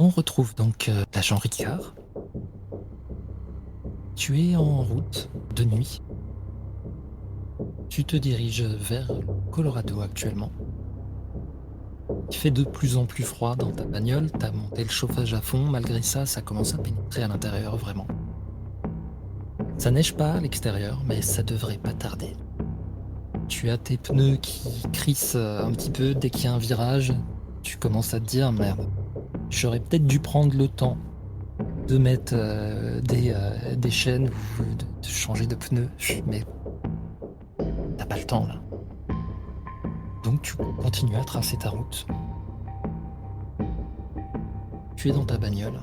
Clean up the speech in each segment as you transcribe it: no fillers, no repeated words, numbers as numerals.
On retrouve donc l'agent Ricard. Tu es en route de nuit. Tu te diriges vers le Colorado actuellement. Il fait de plus en plus froid dans ta bagnole, t'as monté le chauffage à fond, malgré ça, ça commence à pénétrer à l'intérieur vraiment. Ça neige pas à l'extérieur, mais ça devrait pas tarder. Tu as tes pneus qui crissent un petit peu dès qu'il y a un virage. Tu commences à te dire, merde, j'aurais peut-être dû prendre le temps de mettre des chaînes ou de changer de pneus, mais t'as pas le temps là. Donc tu continues à tracer ta route. Tu es dans ta bagnole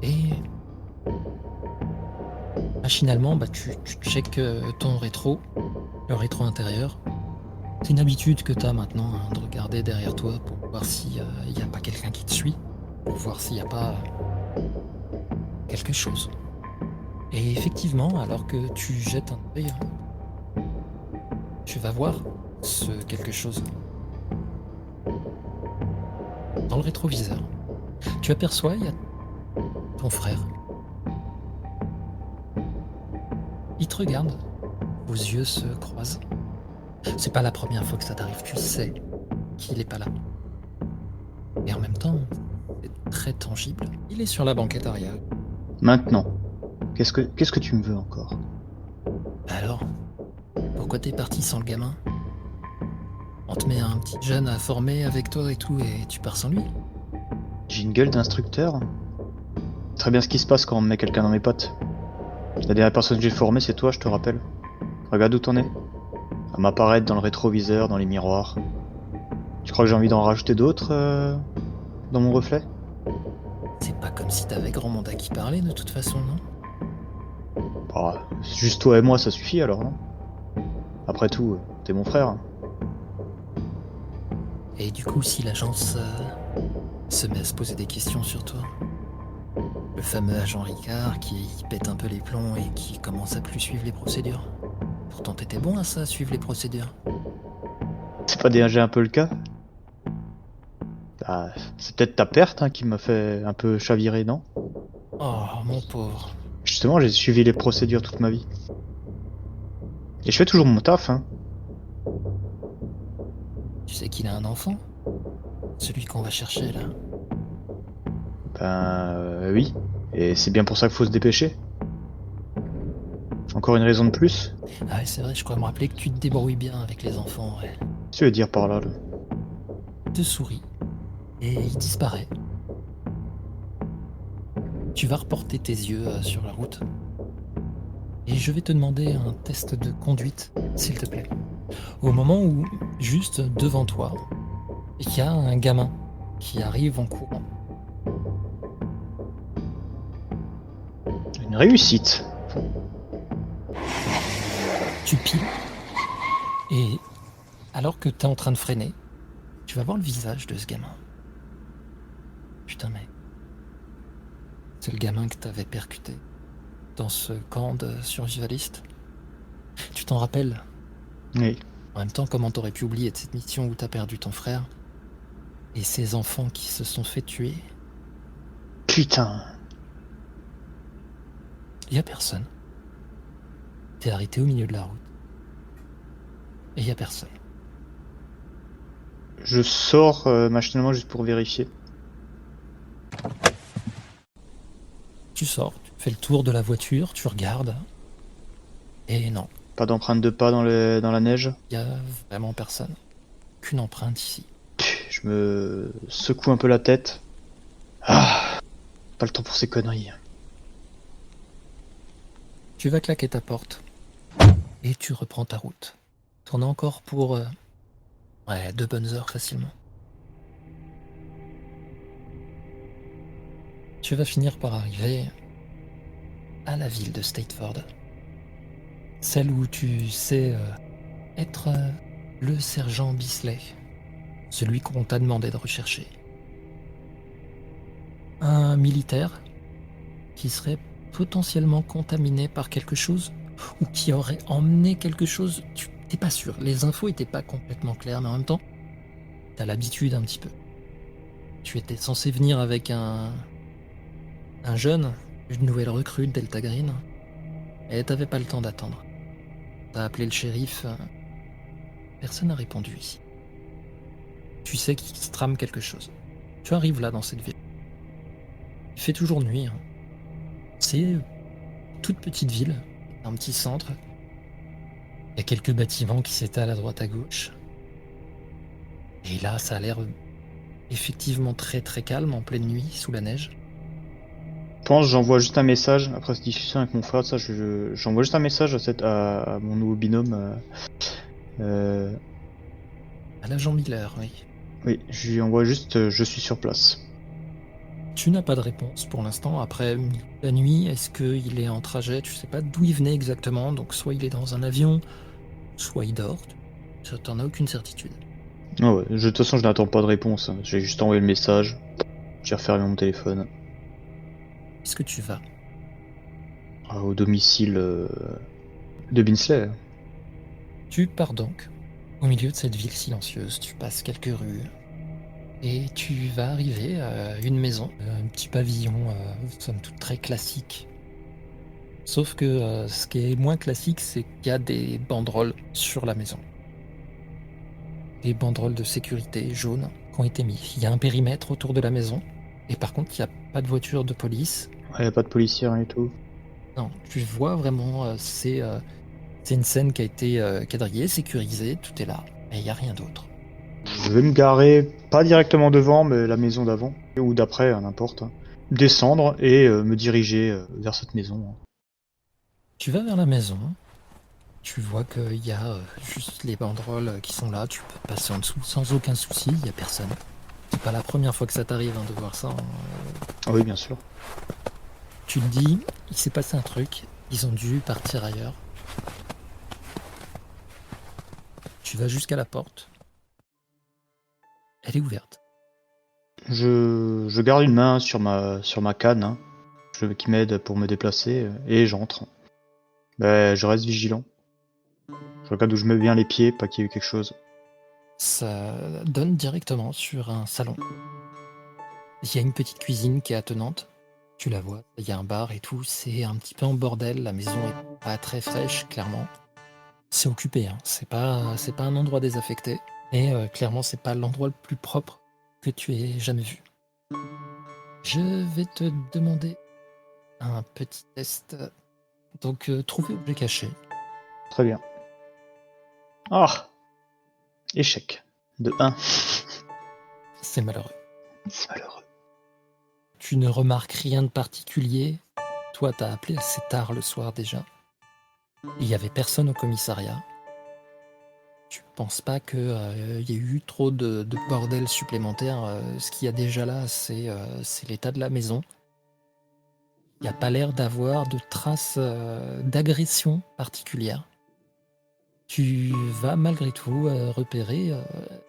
et machinalement tu checkes ton rétro, le rétro intérieur. C'est une habitude que tu as maintenant de regarder derrière toi pour voir s'il n'y a pas quelqu'un qui te suit, pour voir s'il n'y a pas quelque chose. Et effectivement, alors que tu jettes un œil, tu vas voir ce quelque chose. Dans le rétroviseur, tu aperçois, il y a ton frère. Il te regarde, vos yeux se croisent. C'est pas la première fois que ça t'arrive, tu sais qu'il est pas là. Et en même temps, c'est très tangible. Il est sur la banquette arrière. Maintenant, qu'est-ce que tu me veux encore? Alors, pourquoi t'es parti sans le gamin? On te met un petit jeune à former avec toi et tout, et tu pars sans lui? J'ai une gueule d'instructeur. C'est très bien ce qui se passe quand on met quelqu'un dans mes potes. La dernière personne que j'ai formée, c'est toi, je te rappelle. Regarde où t'en es. À m'apparaître dans le rétroviseur, dans les miroirs. Tu crois que j'ai envie d'en rajouter d'autres dans mon reflet? C'est pas comme si t'avais grand monde à qui parler de toute façon, non? Bah, c'est juste toi et moi, ça suffit alors, non? Après tout, t'es mon frère. Et du coup, si l'agence se met à se poser des questions sur toi, le fameux agent Ricard qui pète un peu les plombs et qui commence à plus suivre les procédures. Pourtant t'étais bon à ça, suivre les procédures. C'est pas déjà un peu le cas? Ah, c'est peut-être ta perte qui m'a fait un peu chavirer, non? Oh, mon pauvre. Justement, j'ai suivi les procédures toute ma vie. Et je fais toujours mon taf, Tu sais qu'il a un enfant? Celui qu'on va chercher, là. Oui. Et c'est bien pour ça qu'il faut se dépêcher. Encore une raison de plus? Ah ouais, c'est vrai, je crois me rappeler que tu te débrouilles bien avec les enfants, ouais. Qu'est-ce que tu veux dire par là? Il te sourit. Et il disparaît. Tu vas reporter tes yeux sur la route. Et je vais te demander un test de conduite, s'il te plaît. Au moment où, juste devant toi, il y a un gamin qui arrive en courant. Une réussite. Tu piles. Et alors que t'es en train de freiner, tu vas voir le visage de ce gamin. Putain, mais c'est le gamin que t'avais percuté dans ce camp de survivalistes. Tu t'en rappelles? Oui. En même temps, comment t'aurais pu oublier de cette mission où t'as perdu ton frère et ces enfants qui se sont fait tuer? Putain. Y a personne. T'es arrêté au milieu de la route. Et y a personne. Je sors machinalement juste pour vérifier. Tu sors, tu fais le tour de la voiture, tu regardes. Et non, Pas d'empreinte de pas dans la neige. y a vraiment personne. Qu'une empreinte ici. Je me secoue un peu la tête. Ah, pas le temps pour ces conneries. Tu vas claquer ta porte. Et tu reprends ta route. T'en as encore pour 2 bonnes heures facilement. Tu vas finir par arriver à la ville de Stateford. Celle où tu sais être le sergent Bisley. Celui qu'on t'a demandé de rechercher. Un militaire qui serait potentiellement contaminé par quelque chose ou qui aurait emmené quelque chose, tu t'es pas sûr. Les infos étaient pas complètement claires, mais en même temps, t'as l'habitude un petit peu. Tu étais censé venir avec un jeune, une nouvelle recrue de Delta Green, et t'avais pas le temps d'attendre. T'as appelé le shérif, personne n'a répondu ici. Tu sais qu'il se trame quelque chose. Tu arrives là dans cette ville. Il fait toujours nuit. C'est une toute petite ville, un petit centre. Il y a quelques bâtiments qui s'étalent à droite à gauche. Et là, ça a l'air effectivement très très calme en pleine nuit, sous la neige. Je pense j'envoie juste un message, après cette discussion avec mon frère, ça, j'envoie juste un message à mon nouveau binôme. À l'agent Miller, oui. Oui, je lui envoie juste je suis sur place. Tu n'as pas de réponse pour l'instant. Après la nuit, est-ce qu'il est en trajet? Tu sais pas d'où il venait exactement, donc soit il est dans un avion, soit il dort. Ça, t'en as aucune certitude. Ah ouais, de toute façon je n'attends pas de réponse, hein. J'ai juste envoyé le message, j'ai refermé mon téléphone. Est-ce que tu vas? Au domicile de Binsley. Tu pars donc au milieu de cette ville silencieuse. Tu passes quelques rues et tu vas arriver à une maison, un petit pavillon, somme toute très classique. Sauf que ce qui est moins classique, c'est qu'il y a des banderoles sur la maison. Des banderoles de sécurité jaunes qui ont été mises. Il y a un périmètre autour de la maison, et par contre, il n'y a pas de voiture de police. Ouais, y a pas de policiers, rien du tout. Non, tu vois vraiment, c'est une scène qui a été quadrillée, sécurisée, tout est là, et il n'y a rien d'autre. Je vais me garer, pas directement devant, mais la maison d'avant, ou d'après, hein, n'importe. Descendre et me diriger vers cette maison. Tu vas vers la maison, tu vois qu'il y a juste les banderoles qui sont là, tu peux passer en dessous sans aucun souci, il n'y a personne. C'est pas la première fois que ça t'arrive de voir ça. Ah oui, bien sûr. Tu te dis, il s'est passé un truc, ils ont dû partir ailleurs. Tu vas jusqu'à la porte. Elle est ouverte. Je garde une main sur ma canne, hein, qui m'aide pour me déplacer, et j'entre. Je reste vigilant. Je regarde où je mets bien les pieds, pas qu'il y ait eu quelque chose. Ça donne directement sur un salon. Il y a une petite cuisine qui est attenante. Tu la vois, il y a un bar et tout. C'est un petit peu en bordel. La maison est pas très fraîche, clairement. C'est occupé, hein. C'est pas un endroit désaffecté. Et clairement, c'est pas l'endroit le plus propre que tu aies jamais vu. Je vais te demander un petit test. Donc, trouver objet caché. Très bien. Ah! Échec. De 1. C'est malheureux. C'est malheureux. Tu ne remarques rien de particulier. Toi, t'as appelé assez tard le soir déjà. Il y avait personne au commissariat. Tu penses pas qu'il y ait eu trop de bordel supplémentaire. Ce qu'il y a déjà là, c'est l'état de la maison. Il n'y a pas l'air d'avoir de traces d'agression particulière. Tu vas malgré tout repérer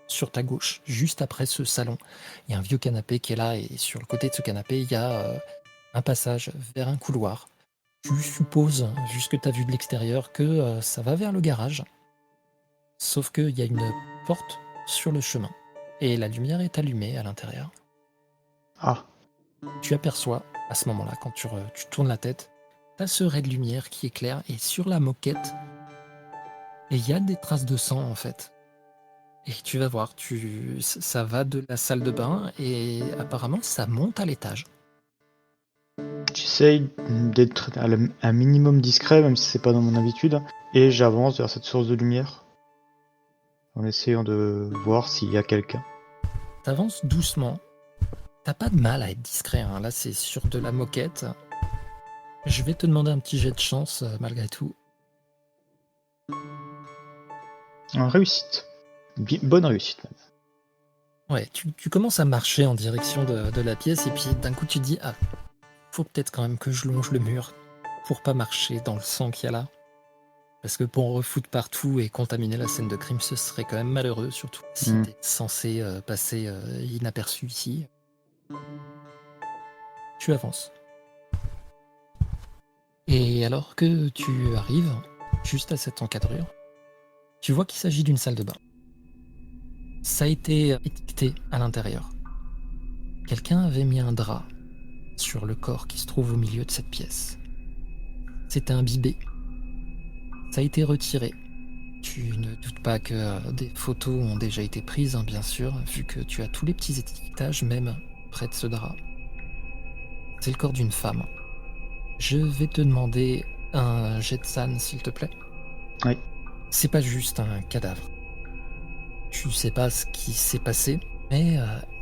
sur ta gauche, juste après ce salon. Il y a un vieux canapé qui est là et sur le côté de ce canapé, il y a un passage vers un couloir. Tu supposes, vu ce que tu as vu de l'extérieur, que ça va vers le garage. Sauf qu'il y a une porte sur le chemin et la lumière est allumée à l'intérieur. Ah. Tu aperçois à ce moment-là, quand tu tournes la tête, t'as ce ray de lumière qui éclaire et sur la moquette, et il y a des traces de sang en fait. Et tu vas voir, ça va de la salle de bain et apparemment ça monte à l'étage. J'essaye d'être un minimum discret, même si c'est pas dans mon habitude, et j'avance vers cette source de lumière en essayant de voir s'il y a quelqu'un. T'avances doucement. T'as pas de mal à être discret, hein. Là c'est sur de la moquette. Je vais te demander un petit jet de chance malgré tout. Réussite. Bonne réussite même. Ouais, tu commences à marcher en direction de la pièce et puis d'un coup tu te dis, ah, faut peut-être quand même que je longe le mur pour pas marcher dans le sang qu'il y a là. Parce que pour en refoutre partout et contaminer la scène de crime, ce serait quand même malheureux, surtout si t'es censé passer inaperçu ici. Tu avances. Et alors que tu arrives juste à cette encadrure, tu vois qu'il s'agit d'une salle de bain. Ça a été étiqueté à l'intérieur. Quelqu'un avait mis un drap sur le corps qui se trouve au milieu de cette pièce. C'était imbibé. Ça a été retiré. Tu ne doutes pas que des photos ont déjà été prises, hein, bien sûr, vu que tu as tous les petits étiquetages, même près de ce drap. C'est le corps d'une femme. Je vais te demander un jet de SAN, s'il te plaît. Oui. C'est pas juste un cadavre. Tu sais pas ce qui s'est passé, mais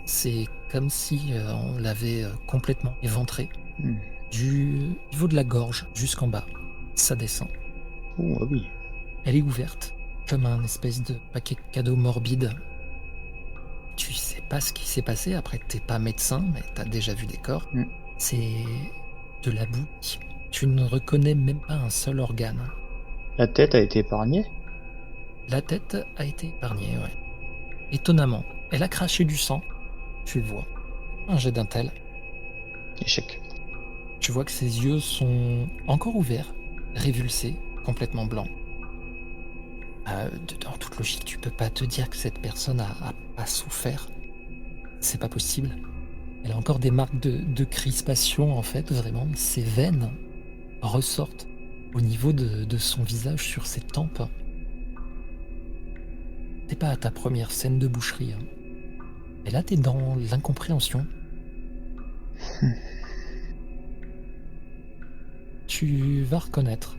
c'est comme si on l'avait complètement éventré. Hmm. Du niveau de la gorge jusqu'en bas, ça descend. Oh, ah oui. Elle est ouverte, comme un espèce de paquet cadeau morbide. Tu sais pas ce qui s'est passé, après t'es pas médecin, mais t'as déjà vu des corps. Mm. C'est de la boue. Tu ne reconnais même pas un seul organe. La tête a été épargnée? La tête a été épargnée, ouais. Étonnamment, elle a craché du sang, tu le vois. Un jet d'intel. Échec. Tu vois que ses yeux sont encore ouverts, révulsés, complètement blancs. Dans toute logique, tu peux pas te dire que cette personne a souffert. C'est pas possible. Elle a encore des marques de crispation, en fait, vraiment. Ses veines ressortent au niveau de son visage, sur ses tempes. T'es pas à ta première scène de boucherie, hein. Et là, t'es dans l'incompréhension. Tu vas reconnaître,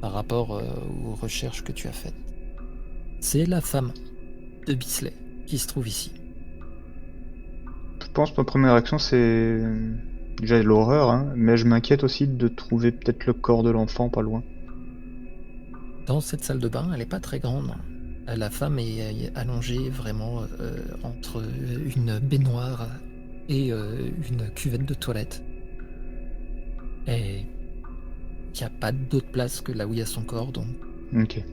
par rapport aux recherches que tu as faites. C'est la femme de Bisley qui se trouve ici. Je pense que ma première réaction c'est déjà l'horreur, hein, mais je m'inquiète aussi de trouver peut-être le corps de l'enfant pas loin. Dans cette salle de bain, elle n'est pas très grande. La femme est allongée vraiment entre une baignoire et une cuvette de toilette. Et il n'y a pas d'autre place que là où il y a son corps, donc Ok.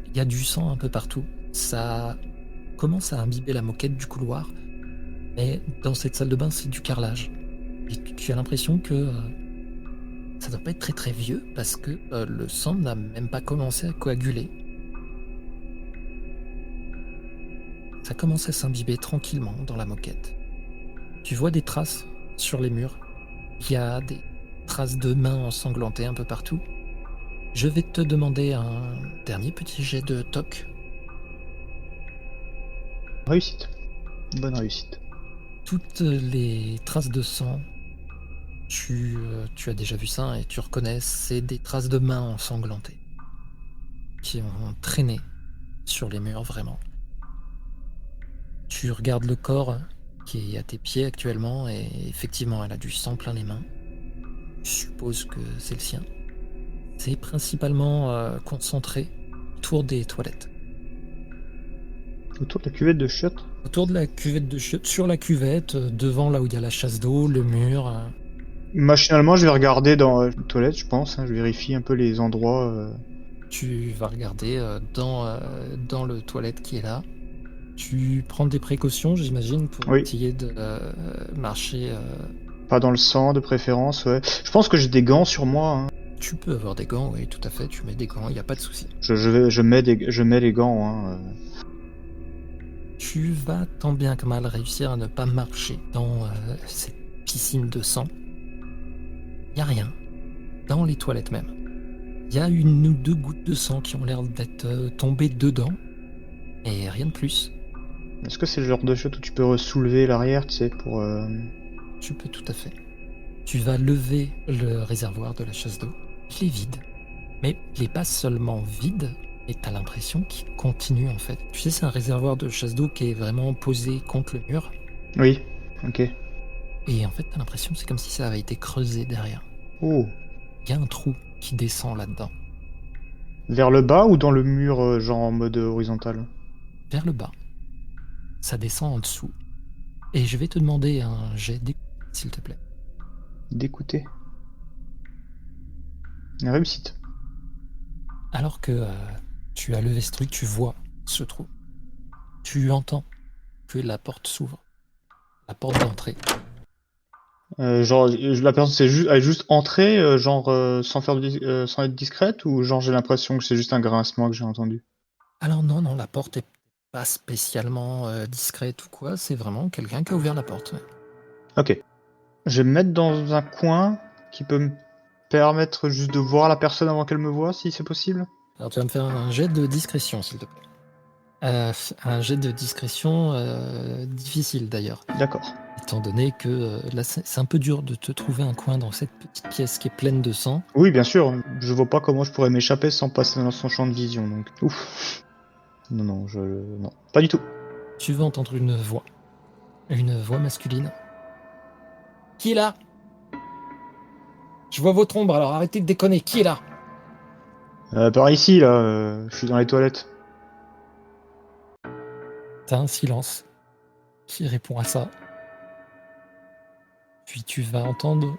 il y a du sang un peu partout. Ça commence à imbiber la moquette du couloir, mais dans cette salle de bain, c'est du carrelage. Et tu as l'impression que ça doit pas être très très vieux, parce que le sang n'a même pas commencé à coaguler. Ça commence à s'imbiber tranquillement dans la moquette. Tu vois des traces sur les murs. Il y a des traces de mains ensanglantées un peu partout. Je vais te demander un dernier petit jet de toc. Réussite. Bonne réussite. Toutes les traces de sang, tu as déjà vu ça et tu reconnais, c'est des traces de mains ensanglantées qui ont traîné sur les murs, vraiment. Tu regardes le corps qui est à tes pieds actuellement et effectivement, elle a du sang plein les mains. Je suppose que c'est le sien. C'est principalement concentré autour des toilettes. Autour de la cuvette de chiottes? Autour de la cuvette de chiottes, sur la cuvette, devant là où il y a la chasse d'eau, le mur. Machinalement, je vais regarder dans les toilettes, je pense. Hein, je vérifie un peu les endroits. Tu vas regarder dans le toilette qui est là. Tu prends des précautions, j'imagine, pour Oui. essayer de marcher. Pas dans le sang, de préférence, ouais. Je pense que j'ai des gants sur moi. Hein. Tu peux avoir des gants, oui, tout à fait. Tu mets des gants, il n'y a pas de souci. Je mets les gants. Hein. Tu vas tant bien que mal réussir à ne pas marcher dans cette piscine de sang. Il n'y a rien. Dans les toilettes même. Il y a une ou deux gouttes de sang qui ont l'air d'être tombées dedans. Et rien de plus. Est-ce que c'est le genre de chiottes où tu peux soulever l'arrière, tu sais, pour... Tu peux tout à fait. Tu vas lever le réservoir de la chasse d'eau. Il est vide. Mais il n'est pas seulement vide, et t'as l'impression qu'il continue en fait. Tu sais, c'est un réservoir de chasse d'eau qui est vraiment posé contre le mur. Oui, ok. Et en fait, t'as l'impression que c'est comme si ça avait été creusé derrière. Oh. Il y a un trou qui descend là-dedans. Vers le bas ou dans le mur, genre en mode horizontal? Vers le bas. Ça descend en dessous. Et je vais te demander un jet d'écoute, s'il te plaît. D'écouter. Réussite. Alors que tu as levé ce truc, tu vois ce trou. Tu entends que la porte s'ouvre. La porte d'entrée. Genre, la personne elle est juste entrée, sans sans être discrète, ou genre j'ai l'impression que c'est juste un grincement que j'ai entendu? Alors non, la porte est pas spécialement discrète ou quoi, c'est vraiment quelqu'un qui a ouvert la porte. Ouais. Ok. Je vais me mettre dans un coin qui peut me permettre juste de voir la personne avant qu'elle me voie, si c'est possible. Alors tu vas me faire un jet de discrétion, s'il te plaît. Un jet de discrétion difficile d'ailleurs, D'accord. étant donné que là c'est un peu dur de te trouver un coin dans cette petite pièce qui est pleine de sang. Oui, bien sûr. Je vois pas comment je pourrais m'échapper sans passer dans son champ de vision, donc... Ouf. Non, non, Non, pas du tout. Tu vas entendre une voix masculine. Qui est là? Je vois votre ombre, alors arrêtez de déconner, qui est là? Par ici, là, je suis dans les toilettes. T'as un silence qui répond à ça. Puis tu vas entendre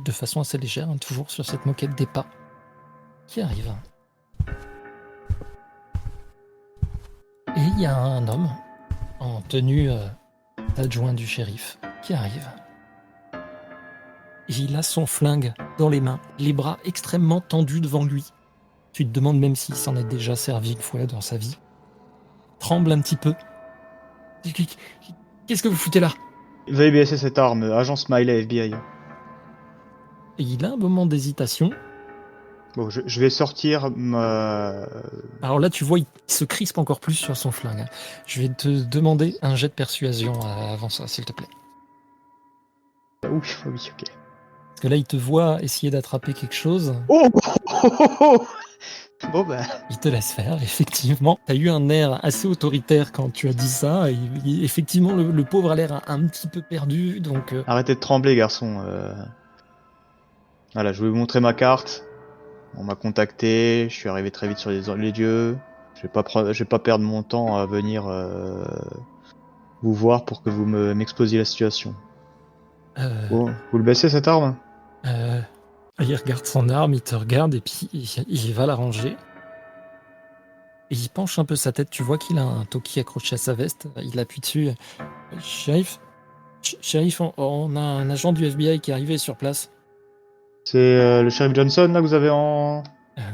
de façon assez légère, hein, toujours sur cette moquette, des pas qui arrivent. Et il y a un homme en tenue d'adjoint du shérif qui arrive. Et il a son flingue dans les mains, les bras extrêmement tendus devant lui. Tu te demandes même s'il s'en est déjà servi une fois dans sa vie. Tremble un petit peu. Qu'est-ce que vous foutez là? Veuillez baisser cette arme, agent Smiley, FBI. Et il a un moment d'hésitation. Bon, je vais sortir ma... Alors là, tu vois, il se crispe encore plus sur son flingue. Je vais te demander un jet de persuasion avant ça, s'il te plaît. Oui, oui, ok. Parce que là, il te voit essayer d'attraper quelque chose. Oh, Bon, bah... Il te laisse faire, effectivement. T'as eu un air assez autoritaire quand tu as dit ça. Et, effectivement, le pauvre a l'air un petit peu perdu, donc... Arrêtez de trembler, garçon. Voilà, je vais vous montrer ma carte. On m'a contacté, je suis arrivé très vite sur les lieux. Je vais pas perdre mon temps à venir vous voir pour que vous m'exposiez la situation. Bon, vous le baissez cette arme? Il regarde son arme, il te regarde et puis il va la ranger. Et il penche un peu sa tête, tu vois qu'il a un toki accroché à sa veste, il appuie dessus. Shérif, on a un agent du FBI qui est arrivé sur place. C'est le shérif Johnson là que vous avez en...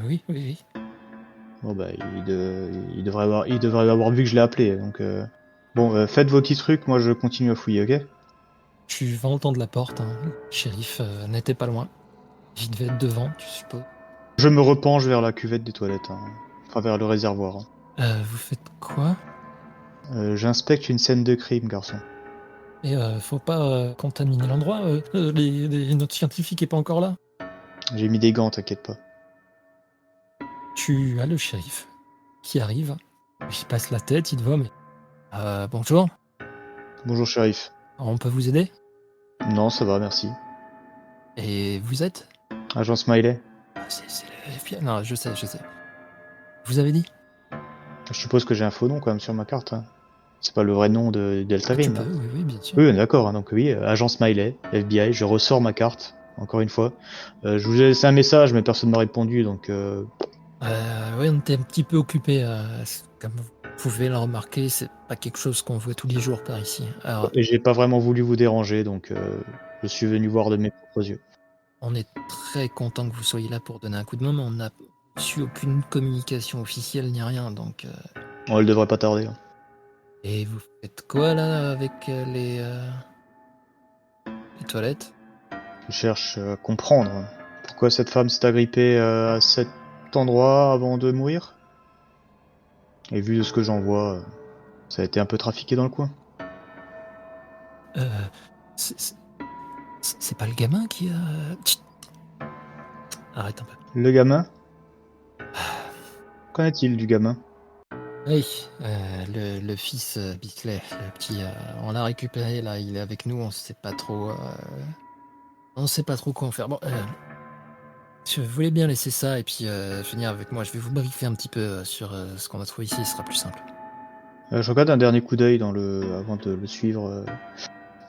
Oui, oui, oui. Bon bah il devrait avoir vu que je l'ai appelé, donc... Bon, faites vos petits trucs, moi je continue à fouiller, ok? Tu vas entendre la porte, hein. Le shérif n'était pas loin. Il devait être devant, tu supposes. Je me repenche vers la cuvette des toilettes, hein, enfin vers le réservoir. Vous faites quoi? J'inspecte une scène de crime, garçon. Et faut pas contaminer l'endroit. Notre scientifique est pas encore là. J'ai mis des gants, t'inquiète pas. Tu as le shérif qui arrive. Il passe la tête, il te voit, mais... bonjour, Bonjour shérif. on peut vous aider? Non, ça va, merci. Et vous êtes? Agent Smiley. C'est le FBI. Non, je sais. Vous avez dit? Je suppose que j'ai un faux nom quand même sur ma carte. Hein. C'est pas le vrai nom de Tu Deltarine. peux, Là. oui, bien sûr. Oui, d'accord. Hein, donc oui, agent Smiley, FBI. Je ressors ma carte, encore une fois. Je vous ai laissé un message, mais personne m'a répondu, donc... Oui, on était un petit peu occupés. Comme vous pouvez le remarquer, c'est pas quelque chose qu'on voit tous les jours par ici. Alors, Et j'ai pas vraiment voulu vous déranger, donc je suis venu voir de mes propres yeux. on est très content que vous soyez là pour donner un coup de main, mais on n'a reçu aucune communication officielle ni rien, donc... Elle devrait pas tarder. Hein. Et vous faites quoi là avec les toilettes? Je cherche à comprendre pourquoi cette femme s'est agrippée à cet endroit avant de mourir. Et vu de ce que j'en vois, ça a été un peu trafiqué dans le coin. C'est pas le gamin qui a... Chut. Arrête un peu. Le gamin? Qu'en est-il du gamin? Oui, le fils Bisley, le petit... on l'a récupéré là, il est avec nous, on sait pas trop... on sait pas trop quoi en faire. Bon, si vous voulez bien laisser ça et puis venir avec moi, je vais vous briefer un petit peu sur ce qu'on a trouvé ici, ce sera plus simple. Je regarde un dernier coup d'œil avant de le suivre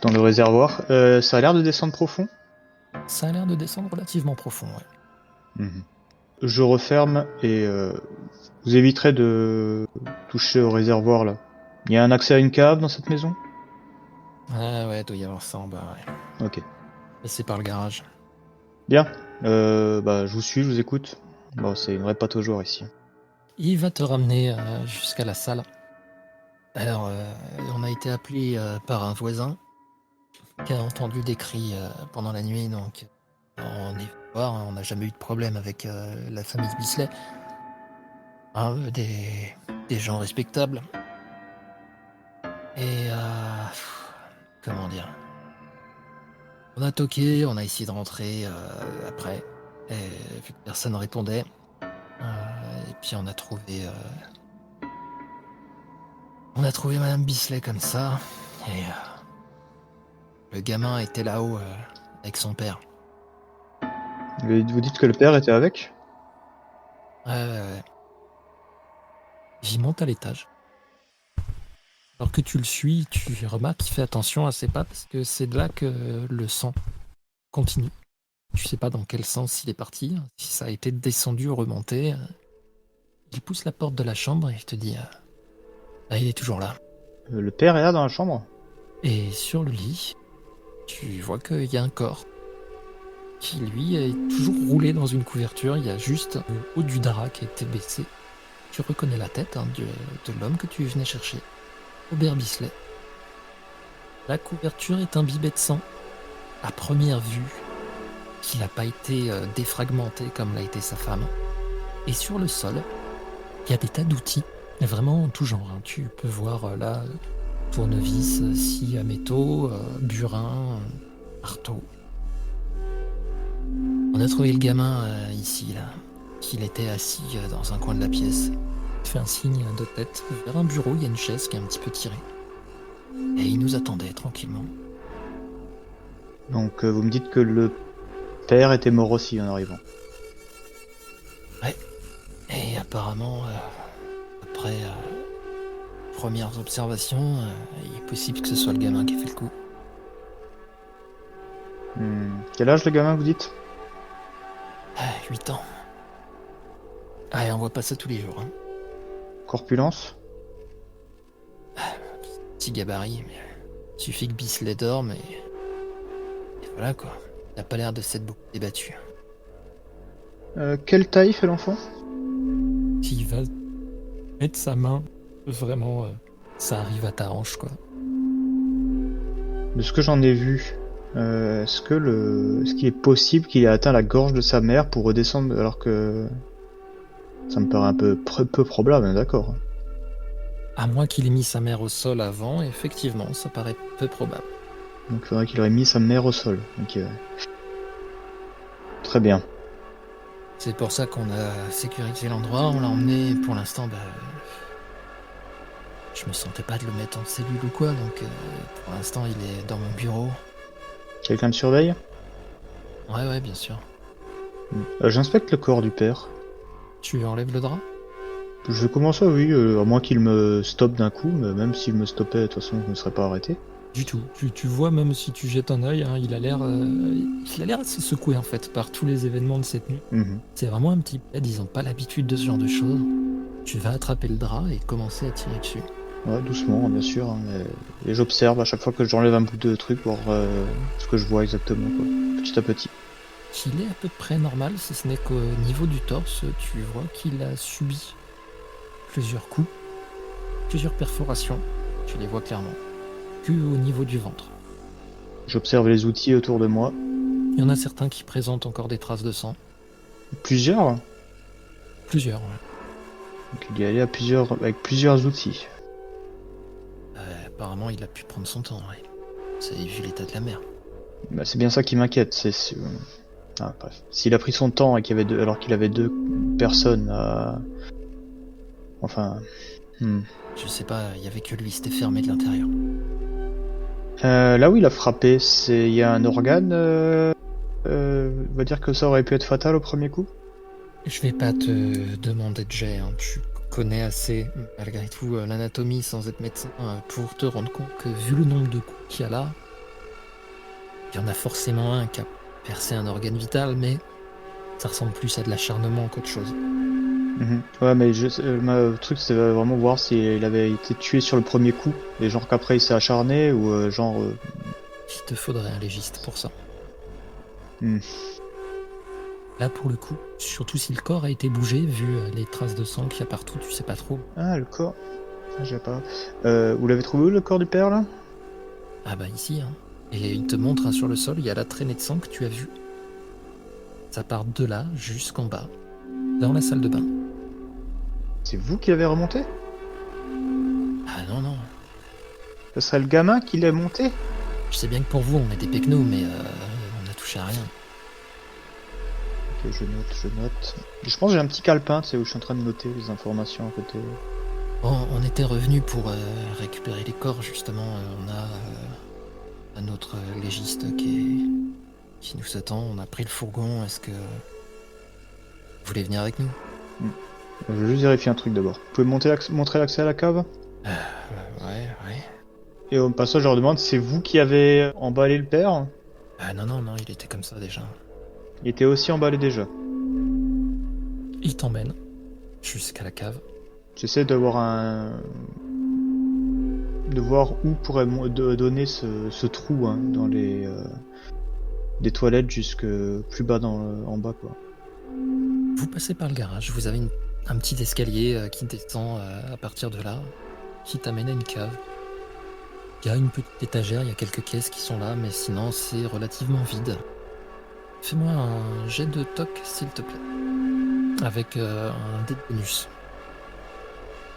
dans le réservoir. Ça a l'air de descendre profond. Ça a l'air de descendre relativement profond, ouais. Mhm. Je referme et vous éviterez de toucher au réservoir là. Il y a un accès à une cave dans cette maison? Ah ouais, doit y avoir ça en bas, ouais. Ok. Passer par le garage. Bien. Je vous suis, je vous écoute. Bon, c'est une vraie pâte aux joueurs ici. Il va te ramener jusqu'à la salle. Alors, on a été appelé par un voisin qui a entendu des cris pendant la nuit, donc on est venu voir, hein. On n'a jamais eu de problème avec la famille Bisley, hein, des gens respectables. Et comment dire? On a toqué, on a essayé de rentrer après, et vu que personne répondait, et puis on a trouvé Madame Bisley comme ça, et le gamin était là-haut avec son père. Vous dites que le père était avec? Ouais, ouais, ouais. J'y monte à l'étage. Alors que tu le suis, tu remarques qu'il fait attention à ses pas parce que c'est de là que le sang continue. Tu sais pas dans quel sens il est parti, si ça a été descendu ou remonté. Il pousse la porte de la chambre et il te dit ah, il est toujours là. Le père est là dans la chambre? Et sur le lit, tu vois qu'il y a un corps qui, lui, est toujours roulé dans une couverture. Il y a juste le haut du drap qui a été baissé. Tu reconnais la tête de l'homme que tu venais chercher, Robert Bisley. La couverture est imbibée de sang. À première vue, qu'il n'a pas été défragmenté comme l'a été sa femme. Et sur le sol, il y a des tas d'outils, vraiment en tout genre, hein. Tu peux voir là, tournevis, scie à métaux, burin, marteau. On a trouvé le gamin ici, là, qu'il était assis dans un coin de la pièce. Il fait un signe de tête vers un bureau, il y a une chaise qui est un petit peu tirée. Et il nous attendait tranquillement. Donc vous me dites que le père était mort aussi en arrivant. Ouais. Et apparemment, après premières observations, il est possible que ce soit le gamin qui a fait le coup. Quel âge le gamin vous dites? 8 ans. Ah, et on voit pas ça tous les jours, hein. Corpulence? Petit gabarit, mais suffit que Bisley dorme et voilà quoi. Il a pas l'air de s'être beaucoup débattu. Quelle taille fait l'enfant? S'il va mettre sa main, vraiment, ça arrive à ta hanche quoi. De ce que j'en ai vu, est-ce qu'il est possible qu'il ait atteint la gorge de sa mère pour redescendre alors que ça me paraît un peu peu probable, hein, d'accord. À moins qu'il ait mis sa mère au sol avant, effectivement, ça paraît peu probable. Donc il faudrait qu'il aurait mis sa mère au sol. Ok. Très bien. C'est pour ça qu'on a sécurisé l'endroit, on l'a emmené, pour l'instant, je me sentais pas de le mettre en cellule ou quoi, donc pour l'instant il est dans mon bureau. Quelqu'un le surveille? Ouais, bien sûr. J'inspecte le corps du père. Tu enlèves le drap? Je vais commencer, oui, à moins qu'il me stoppe d'un coup, mais même s'il me stoppait, de toute façon, je ne serais pas arrêté. Du tout. Tu vois, même si tu jettes un œil, hein, il a l'air assez secoué en fait par tous les événements de cette nuit. C'est vraiment un petit bled, ils ont pas l'habitude de ce genre de choses. Tu vas attraper le drap et commencer à tirer dessus. Ouais, doucement, bien sûr. Hein, et j'observe à chaque fois que j'enlève un bout de truc, voir ce que je vois exactement, quoi. Petit à petit. Il est à peu près normal, si ce n'est qu'au niveau du torse, tu vois qu'il a subi plusieurs coups, plusieurs perforations. Tu les vois clairement. Que au niveau du ventre. J'observe les outils autour de moi. Il y en a certains qui présentent encore des traces de sang. Plusieurs? Plusieurs, ouais. Donc il y allait avec plusieurs outils. Apparemment, il a pu prendre son temps, ouais. Ça a vu l'état de la mer. Bah, c'est bien ça qui m'inquiète. Bref. S'il a pris son temps et alors qu'il avait deux personnes à... Enfin... Je sais pas, il y avait que lui, c'était fermé de l'intérieur. Là où il a frappé, il y a un organe... on va dire que ça aurait pu être fatal au premier coup? Je vais pas te demander de jet, hein. Tu connais assez, malgré tout, l'anatomie sans être médecin, pour te rendre compte que vu le nombre de coups qu'il y a là, il y en a forcément un qui a percé un organe vital, mais ça ressemble plus à de l'acharnement qu'autre chose. Ouais, mais le truc c'est vraiment voir s'il avait été tué sur le premier coup, et genre qu'après il s'est acharné, ou Il te faudrait un légiste pour ça. Là, pour le coup, surtout si le corps a été bougé, vu les traces de sang qu'il y a partout, tu sais pas trop. Ah, le corps. J'ai pas. Vous l'avez trouvé où le corps du père là? Ah bah ici, hein. Et il te montre sur le sol, il y a la traînée de sang que tu as vue. Ça part de là jusqu'en bas, dans la salle de bain. C'est vous qui l'avez remonté? Ah non, non. Ce serait le gamin qui l'a monté? Je sais bien que pour vous, on est des pecnos, mais on n'a touché à rien. Ok, je note. Je pense que j'ai un petit calepin, tu sais, où je suis en train de noter les informations à côté. On était revenu pour récupérer les corps, justement. On a un autre légiste qui nous attend. On a pris le fourgon. Est-ce que vous voulez venir avec nous? Je vais juste vérifier un truc d'abord. Vous pouvez montrer l'accès à la cave? Ouais. Et au passage, je leur demande, c'est vous qui avez emballé le père? Ah non, il était comme ça déjà. Il était aussi emballé déjà. Il t'emmène jusqu'à la cave. J'essaie de voir où pourrait donner ce trou hein, dans les des toilettes jusque plus bas en bas quoi. Vous passez par le garage. Vous avez un petit escalier qui descend à partir de là, qui t'amène à une cave. Il y a une petite étagère, il y a quelques caisses qui sont là, mais sinon c'est relativement vide. Fais-moi un jet de toc, s'il te plaît. Avec un dé de bonus.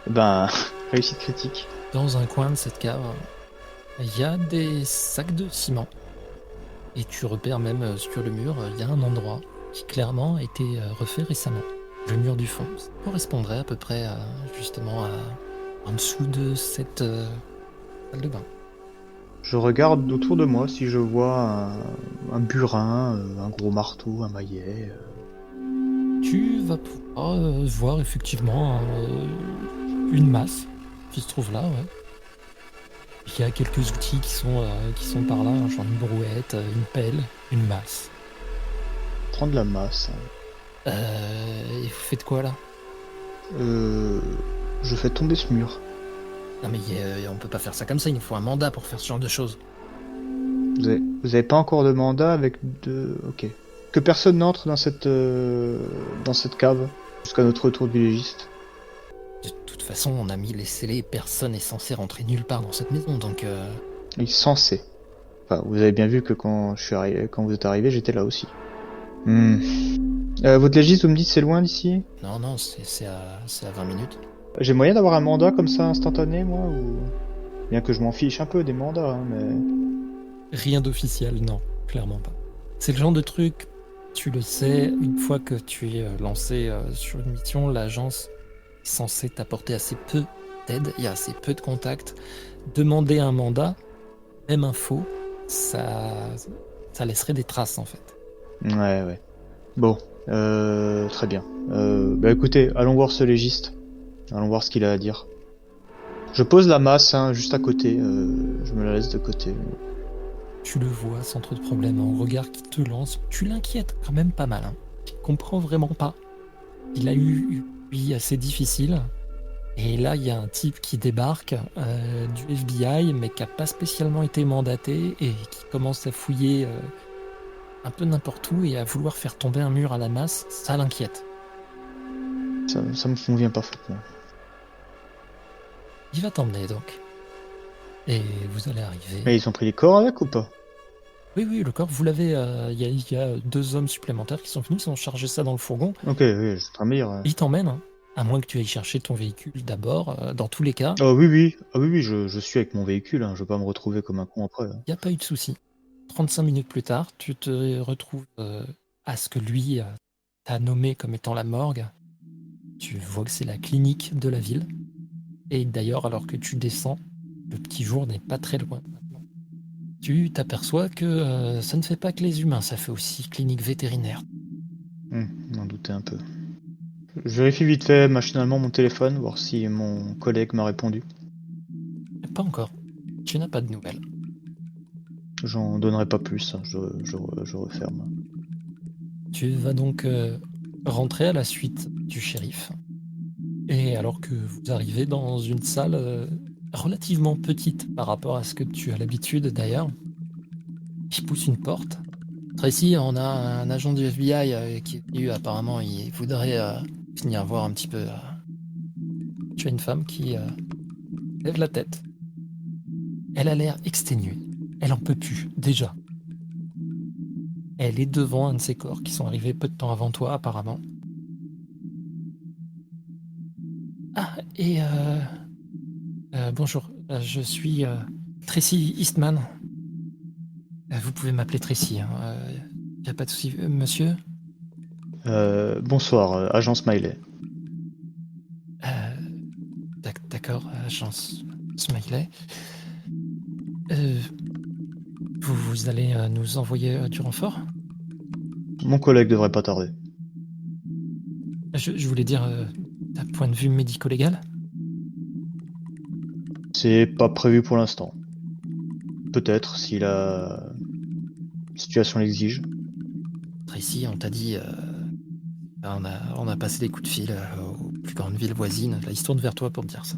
Ben, réussite critique. Dans un coin de cette cave, il y a des sacs de ciment. Et tu repères même sur le mur, il y a un endroit qui clairement a été refait récemment. Le mur du fond. Ça correspondrait à peu près justement en dessous de cette salle de bain. Je regarde autour de moi si je vois un burin, un gros marteau, un maillet. Tu vas pouvoir voir effectivement une masse qui se trouve là, ouais. Il y a quelques outils qui sont par là, genre une brouette, une pelle, une masse. Prendre de la masse. Et vous faites quoi là? Je fais tomber ce mur. Non mais on peut pas faire ça comme ça, il nous faut un mandat pour faire ce genre de choses. Vous avez pas encore de mandat avec de... Ok. Que personne n'entre dans cette cave jusqu'à notre retour de légiste. De toute façon, on a mis les scellés, personne n'est censé rentrer nulle part dans cette maison, donc... Il est censé. Enfin, vous avez bien vu que quand vous êtes arrivé, j'étais là aussi. Votre légiste, vous me dites c'est loin d'ici? Non, c'est à 20 minutes. J'ai moyen d'avoir un mandat comme ça instantané, moi, ou... Bien que je m'en fiche un peu des mandats, hein, mais... Rien d'officiel, non, clairement pas. C'est le genre de truc, tu le sais, une fois que tu es lancé sur une mission, l'agence est censée t'apporter assez peu d'aide, il y a assez peu de contacts. Demander un mandat, même un faux, ça laisserait des traces en fait. Ouais. Bon, très bien. Bah écoutez, allons voir ce légiste. Allons voir ce qu'il a à dire. Je pose la masse, hein, juste à côté. Je me la laisse de côté. Tu le vois sans trop de problème, un regard qui te lance. Tu l'inquiètes quand même pas mal. Hein. Il comprend vraiment pas. Il a eu une vie assez difficile. Et là, il y a un type qui débarque du FBI, mais qui n'a pas spécialement été mandaté et qui commence à fouiller un peu n'importe où et à vouloir faire tomber un mur à la masse. Ça l'inquiète. Ça me convient parfaitement. Il va t'emmener donc. Et vous allez arriver. Mais ils ont pris les corps avec ou pas? Oui, le corps, vous l'avez. Il y a 2 hommes supplémentaires qui sont venus, ils ont chargé ça dans le fourgon. Ok, oui, je vais meilleur. Ils t'emmènent, hein, à moins que tu ailles chercher ton véhicule d'abord. Dans tous les cas, Oh oui, je suis avec mon véhicule, hein, je veux pas me retrouver comme un con après. il n'y a pas eu de souci. 35 minutes plus tard, tu te retrouves à ce que lui t'a nommé comme étant la morgue. Tu vois que c'est la clinique de la ville. Et d'ailleurs, alors que tu descends, le petit jour n'est pas très loin maintenant. Tu t'aperçois que ça ne fait pas que les humains, ça fait aussi clinique vétérinaire. M'en doutais un peu. Je vérifie vite fait machinalement mon téléphone, voir si mon collègue m'a répondu. Pas encore. Tu n'as pas de nouvelles. J'en donnerai pas plus, hein, je referme. Tu vas donc rentrer à la suite du shérif. Et alors que vous arrivez dans une salle relativement petite par rapport à ce que tu as l'habitude d'ailleurs, il pousse une porte. Ici, on a un agent du FBI qui est venu, apparemment, il voudrait venir voir un petit peu. Tu as une femme qui lève la tête. Elle a l'air exténuée. Elle en peut plus, déjà. Elle est devant un de ces corps qui sont arrivés peu de temps avant toi, apparemment. Ah, et bonjour, je suis Tracy Eastman. Vous pouvez m'appeler Tracy, hein. Y a pas de souci. Monsieur Bonsoir, agent Smiley. Euh, D'accord, agence Smiley. Euh, vous allez nous envoyer du renfort? Mon collègue devrait pas tarder. Je voulais dire, d'un point de vue médico-légal? C'est pas prévu pour l'instant. Peut-être si la situation l'exige. Tracy, on t'a dit, on a passé des coups de fil aux plus grandes villes voisines. Là, ils se tournent vers toi pour te dire ça.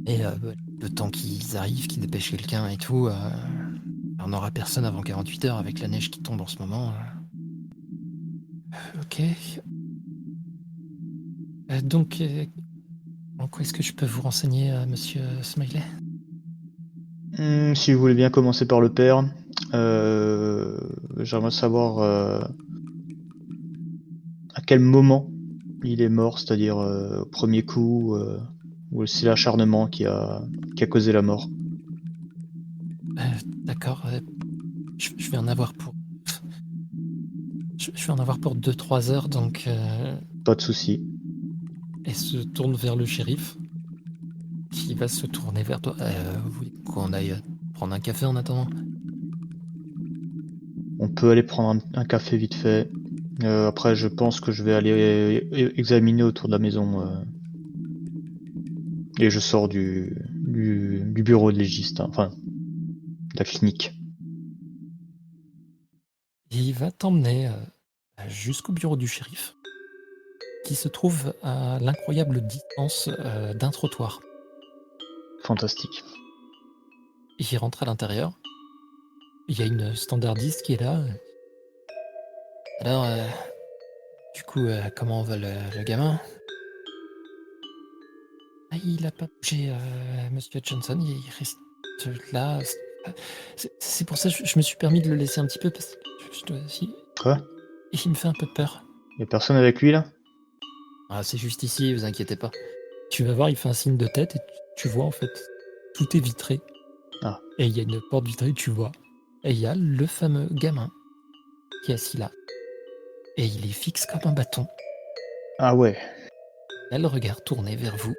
Et le temps qu'ils arrivent, qu'ils dépêchent quelqu'un et tout, on n'aura personne avant 48 heures avec la neige qui tombe en ce moment. Ok. Donc, en quoi est-ce que je peux vous renseigner, monsieur Smiley? Si vous voulez bien commencer par le père, j'aimerais savoir à quel moment il est mort, c'est-à-dire au premier coup, ou c'est l'acharnement qui a causé la mort. D'accord. Je vais en avoir pour. Je vais en avoir pour 2-3 heures, donc. Pas de souci. Elle se tourne vers le shérif, qui va se tourner vers toi. Vous voulez qu'on aille prendre un café en attendant? On peut aller prendre un café vite fait. Après, je pense que je vais aller examiner autour de la maison. Et je sors du bureau de légiste, hein, enfin, de la clinique. Et il va t'emmener jusqu'au bureau du shérif, qui se trouve à l'incroyable distance d'un trottoir. Fantastique. Il rentre à l'intérieur. Il y a une standardiste qui est là. Alors, du coup, comment va le gamin? Ah, il a pas bougé, monsieur Johnson. Il reste là. C'est pour ça que je me suis permis de le laisser un petit peu parce que Quoi? il me fait un peu peur. Y a personne avec lui là? Ah, c'est juste ici, vous inquiétez pas. Tu vas voir, il fait un signe de tête et tu vois en fait, tout est vitré. Ah. Et il y a une porte vitrée, tu vois. Et il y a le fameux gamin qui est assis là. Et il est fixe comme un bâton. Ah ouais. Il a le regard tourné vers vous.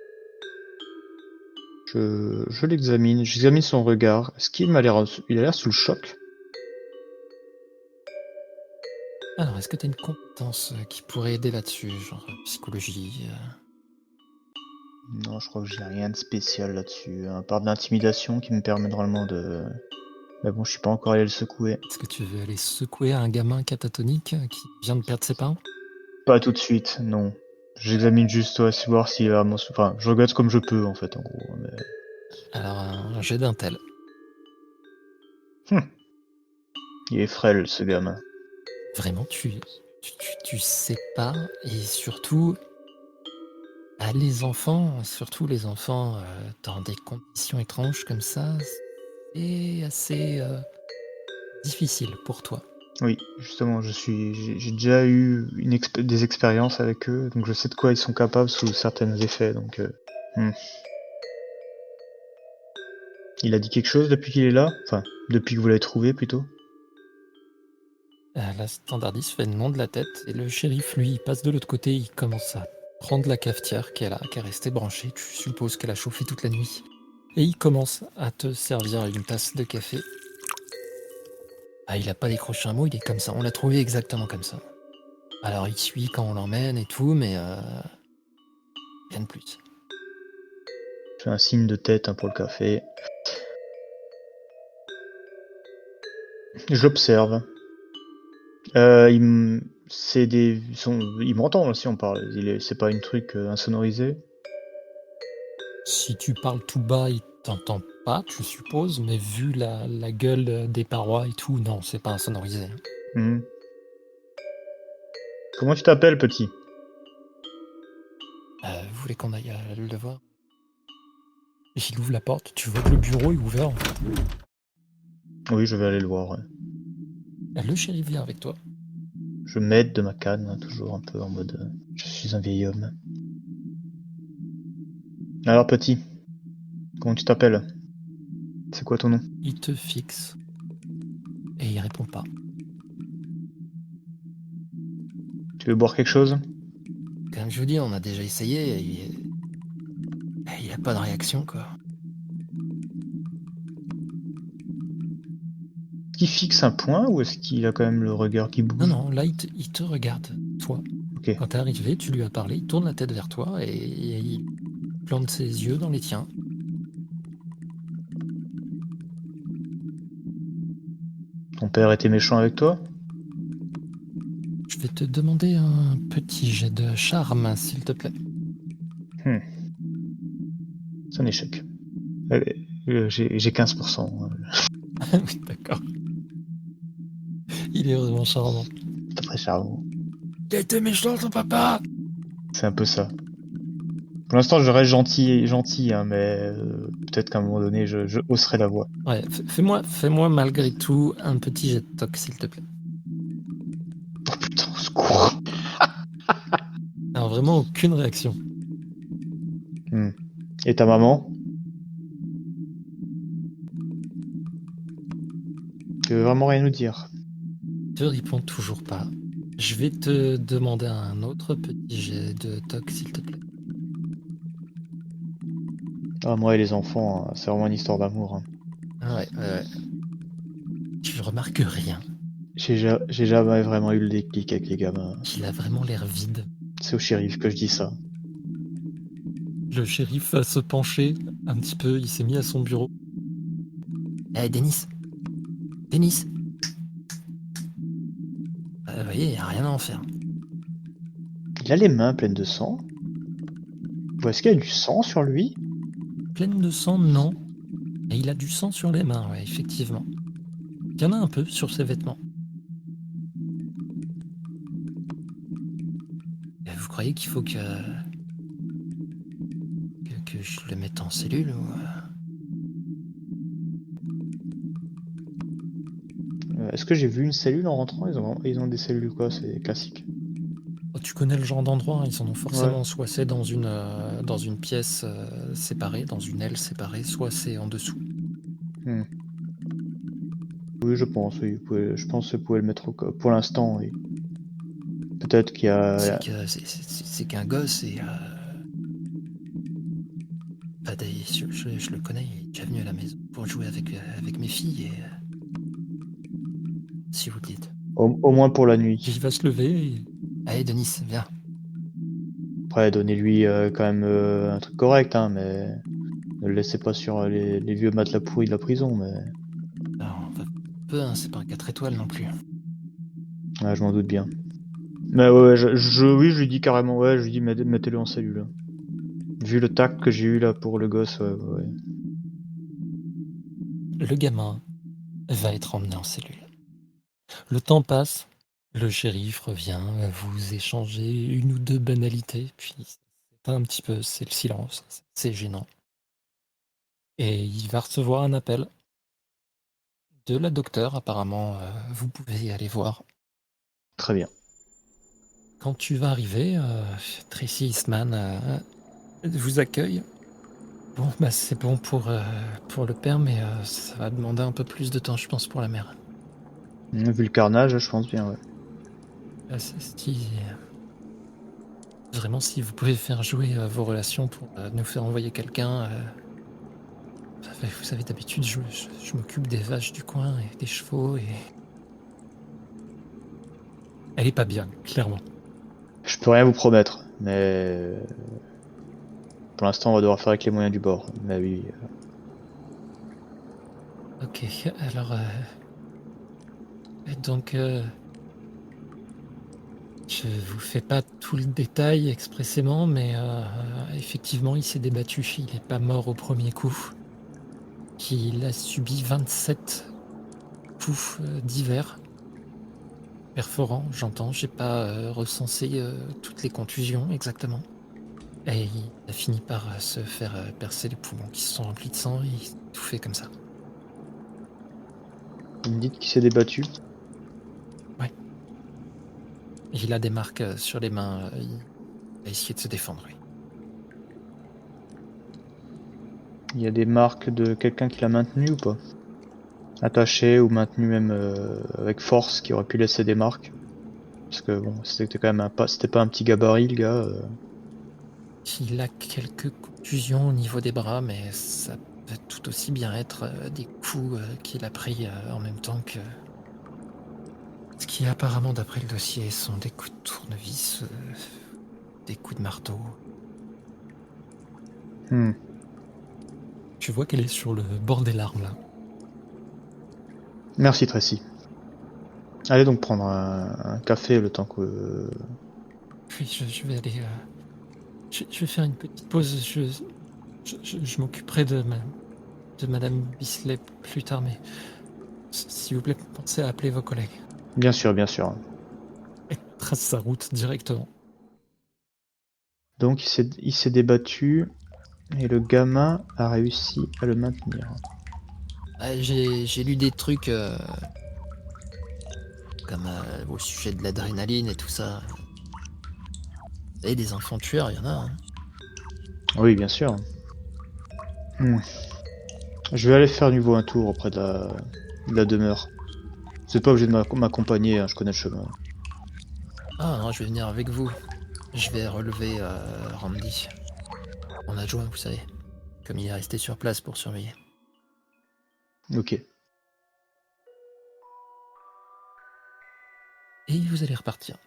Je l'examine, j'examine son regard. Est-ce qu'il m'a l'air, il a l'air sous le choc? Alors, est-ce que tu as une compétence qui pourrait aider là-dessus, genre psychologie? Non, je crois que j'ai rien de spécial là-dessus, à part de l'intimidation qui me permet normalement de... Mais bon, je suis pas encore allé le secouer. Est-ce que tu veux aller secouer un gamin catatonique qui vient de perdre ses parents? Pas tout de suite, non. J'examine juste, ouais, voir s'il va... Enfin, je regarde comme je peux, en fait, en gros. Mais... Alors, un jet d'intel. Il est frêle, ce gamin. Vraiment, tu sais pas. Et surtout, les enfants, surtout les enfants dans des conditions étranges comme ça, c'est assez difficile pour toi. Oui, justement, j'ai déjà eu des expériences avec eux, donc je sais de quoi ils sont capables sous certains effets, donc... hmm. Il a dit quelque chose depuis qu'il est là? Enfin, depuis que vous l'avez trouvé, plutôt? La standardiste fait non de la tête et le shérif, lui, il passe de l'autre côté, il commence à prendre la cafetière qui est restée branchée, tu supposes qu'elle a chauffé toute la nuit. Et il commence à te servir une tasse de café. Ah, il a pas décroché un mot, il est comme ça, on l'a trouvé exactement comme ça. Alors il suit quand on l'emmène et tout, mais rien de plus. Je fais un signe de tête, hein, pour le café. J'observe. Il m'entend, si on parle. C'est pas une truc insonorisé. Si tu parles tout bas, il t'entend pas, tu supposes, mais vu la gueule des parois et tout, non, c'est pas insonorisé. Hmm. Comment tu t'appelles, petit? Vous voulez qu'on aille le voir? Il ouvre la porte, tu vois que le bureau est ouvert. Oui, je vais aller le voir. Ouais. Le shérif vient avec toi. Je m'aide de ma canne, hein, toujours un peu en mode je suis un vieil homme. Alors petit, comment tu t'appelles? C'est quoi ton nom? Il te fixe. Et il répond pas. Tu veux boire quelque chose? Comme je vous dis, on a déjà essayé. Il a pas de réaction, quoi. Est-ce qu'il fixe un point ou est-ce qu'il a quand même le regard qui Non, bouge? non, là, il te regarde, toi. Ok. Quand t'es arrivé, tu lui as parlé, il tourne la tête vers toi et il plante ses yeux dans les tiens. Ton père était méchant avec toi? Je vais te demander un petit jet de charme, s'il te plaît. C'est un échec. J'ai 15%. Oui, d'accord. Il est vraiment charmant. C'est très charmant. Il a été méchant, ton papa! C'est un peu ça. Pour l'instant, je reste gentil, hein, mais peut-être qu'à un moment donné, je hausserai la voix. Ouais, fais-moi malgré tout un petit jet de toc, s'il te plaît. Oh putain, au secours. Alors vraiment aucune réaction. Et ta maman? Tu veux vraiment rien nous dire? Te répond toujours pas. Je vais te demander un autre petit jet de toc, s'il te plaît. Ah, moi et les enfants, c'est vraiment une histoire d'amour. Hein. Ah ouais. Tu remarques rien. J'ai jamais vraiment eu le déclic avec les gamins. Il a vraiment l'air vide. C'est au shérif que je dis ça. Le shérif va se pencher un petit peu, il s'est mis à son bureau. Eh, Denis! Denis! Vous voyez, il n'y a rien à en faire. Il a les mains pleines de sang? Ou est-ce qu'il y a du sang sur lui? Pleine de sang, non. Et il a du sang sur les mains, ouais, effectivement. Il y en a un peu sur ses vêtements. Et vous croyez qu'il faut que je le mette en cellule ou... Est-ce que j'ai vu une cellule en rentrant? Ils ont des cellules quoi? C'est classique. Oh, tu connais le genre d'endroit, hein, ils en ont Ouais. forcément, soit c'est dans une pièce séparée, dans une aile séparée, soit c'est en dessous. Hmm. Oui, je pense. Oui, je pense que vous pouvez le mettre pour l'instant. Oui. Peut-être qu'il y C'est a. que c'est qu'un gosse et bah, je le connais, il est déjà venu à la maison pour jouer avec mes filles et si vous le dites. Au moins pour la nuit. Il va se lever et... Allez Denis, viens. Après, donnez-lui quand même un truc correct, hein, mais ne le laissez pas sur les vieux matelas pourris de la prison. Mais Alors, on va peu, hein, c'est pas un 4 étoiles non plus. ouais, je m'en doute bien. Mais ouais, oui, je lui dis carrément, ouais, je lui dis mettez-le en cellule. Hein. Vu le tact que j'ai eu là pour le gosse, ouais. Le gamin va être emmené en cellule. Le temps passe, le shérif revient, vous échangez une ou deux banalités, puis c'est un petit peu, c'est le silence, c'est gênant. Et il va recevoir un appel de la docteure, apparemment, vous pouvez aller voir. Très bien. Quand tu vas arriver, Tracy Eastman vous accueille. Bon, bah c'est bon pour le père, mais ça va demander un peu plus de temps, je pense, pour la mère. Vu le carnage, je pense bien, ouais. Vraiment, si vous pouvez faire jouer vos relations pour nous faire envoyer quelqu'un. Vous savez, d'habitude, je m'occupe des vaches du coin et des chevaux et... Elle est pas bien, clairement. Je peux rien vous promettre, mais pour l'instant, on va devoir faire avec les moyens du bord. Mais oui. Ok, alors... donc... je vous fais pas tout le détail expressément, mais effectivement, il s'est débattu. Il est pas mort au premier coup. Il a subi 27 coups divers. Perforants, j'entends. J'ai pas recensé toutes les contusions exactement. Et il a fini par se faire percer les poumons qui se sont remplis de sang et il s'est étouffé comme ça. Vous me dites qu'il s'est débattu. Ouais. Et il a des marques sur les mains. Il a essayé de se défendre, oui. Il y a des marques de quelqu'un qui l'a maintenu ou pas? Attaché ou maintenu même avec force, qui aurait pu laisser des marques. Parce que bon, c'était quand même c'était pas un petit gabarit le gars. Il a quelques contusions au niveau des bras, mais ça peut tout aussi bien être des coups qu'il a pris en même temps que... Ce qui apparemment, d'après le dossier, sont des coups de tournevis, des coups de marteau. Hmm. Tu vois qu'elle est sur le bord des larmes, là. Merci Tracy. Allez donc prendre un café le temps que... Oui, je vais aller... je vais faire une petite pause. Je m'occuperai de Madame Bisley plus tard, mais s'il vous plaît, pensez à appeler vos collègues. Bien sûr, bien sûr. Et trace sa route directement. Donc il s'est débattu et le gamin a réussi à le maintenir. J'ai lu des trucs comme au sujet de l'adrénaline et tout ça. Et des enfants tueurs, il y en a. Hein. Oui, bien sûr. Hmm. Je vais aller faire nouveau un tour auprès de la demeure. Vous êtes pas obligé de m'accompagner, hein, je connais le chemin. Ah non, je vais venir avec vous. Je vais relever Randy, mon adjoint, vous savez. Comme il est resté sur place pour surveiller. Ok. Et vous allez repartir.